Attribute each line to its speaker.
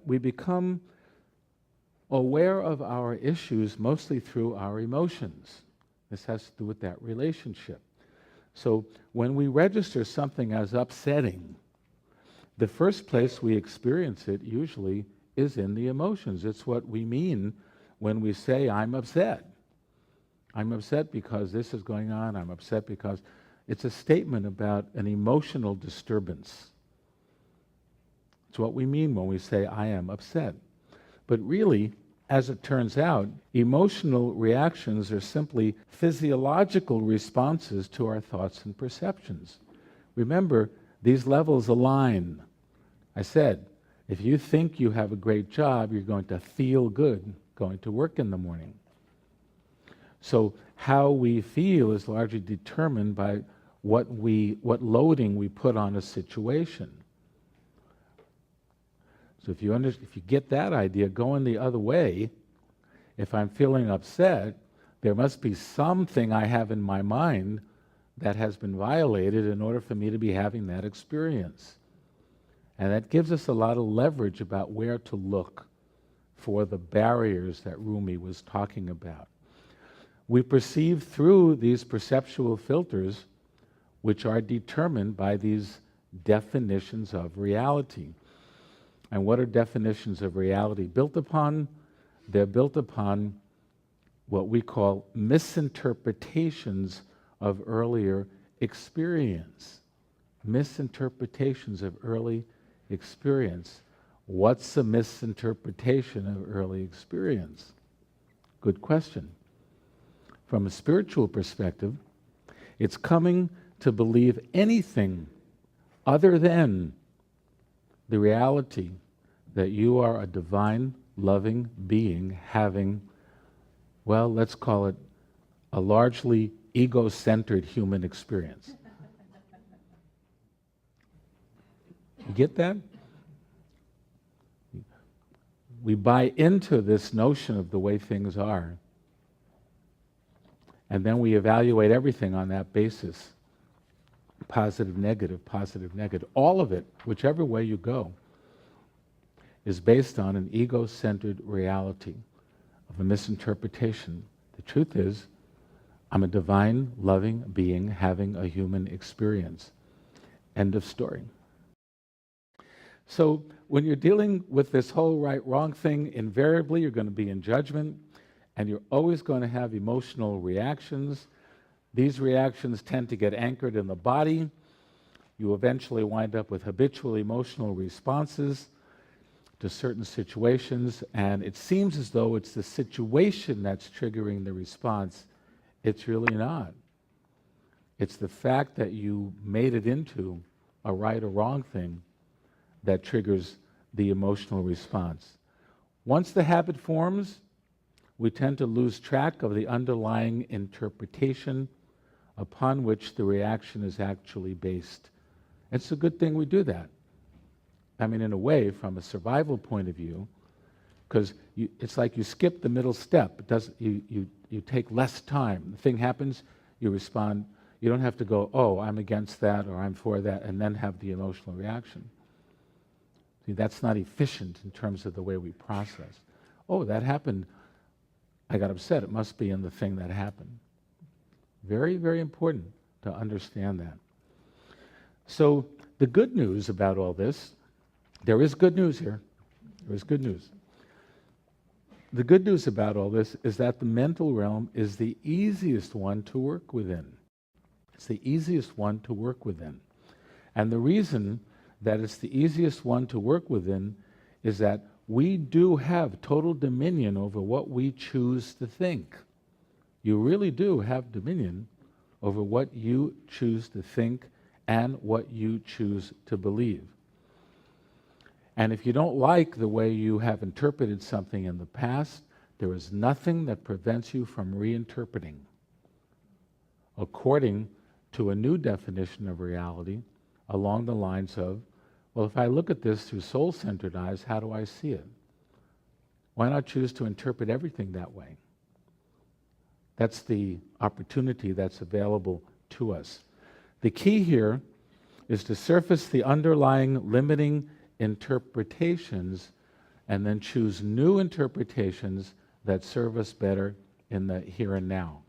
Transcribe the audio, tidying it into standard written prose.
Speaker 1: we become aware of our issues mostly through our emotions. This has to do with that relationship. So when we register something as upsetting, the first place we experience it usually is in the emotions. It's what we mean when we say, I'm upset. I'm upset because this is going on. I'm upset because it's a statement about an emotional disturbance. It's what we mean when we say, I am upset. But really, as it turns out, emotional reactions are simply physiological responses to our thoughts and perceptions. Remember, these levels align. I said, if you think you have a great job, you're going to feel good going to work in the morning. So how we feel is largely determined by what loading we put on a situation. So if you get that idea going the other way, if I'm feeling upset, there must be something I have in my mind that has been violated in order for me to be having that experience. And that gives us a lot of leverage about where to look for the barriers that Rumi was talking about. We perceive through these perceptual filters, which are determined by these definitions of reality. And what are definitions of reality built upon? They're built upon what we call misinterpretations of earlier experience. Misinterpretations of early experience. What's a misinterpretation of early experience? Good question. From a spiritual perspective, it's coming to believe anything other than the reality that you are a divine, loving being having, well, let's call it a largely ego-centered human experience. You get that? We buy into this notion of the way things are, and then we evaluate everything on that basis. Positive, negative, positive, negative. All of it, whichever way you go, is based on an ego-centered reality of a misinterpretation. The truth is, I'm a divine, loving being having a human experience. End of story. So when you're dealing with this whole right-wrong thing, invariably you're going to be in judgment, and you're always going to have emotional reactions. These reactions tend to get anchored in the body. You eventually wind up with habitual emotional responses to certain situations, and it seems as though it's the situation that's triggering the response. It's really not. It's the fact that you made it into a right or wrong thing that triggers the emotional response. Once the habit forms, we tend to lose track of the underlying interpretation upon which the reaction is actually based. It's a good thing we do that. I mean, in a way, from a survival point of view, because it's like you skip the middle step. You take less time. The thing happens, you respond. You don't have to go, oh, I'm against that or I'm for that, and then have the emotional reaction. See, that's not efficient in terms of the way we process. Oh, that happened. I got upset. It must be in the thing that happened. Very, very important to understand that. So the good news about all this, there is good news here. There is good news. The good news about all this is that the mental realm is the easiest one to work within. It's the easiest one to work within. And the reason that it's the easiest one to work within is that we do have total dominion over what we choose to think. You really do have dominion over what you choose to think and what you choose to believe. And if you don't like the way you have interpreted something in the past, there is nothing that prevents you from reinterpreting according to a new definition of reality along the lines of, well, if I look at this through soul-centered eyes, how do I see it? Why not choose to interpret everything that way? That's the opportunity that's available to us. The key here is to surface the underlying limiting interpretations and then choose new interpretations that serve us better in the here and now.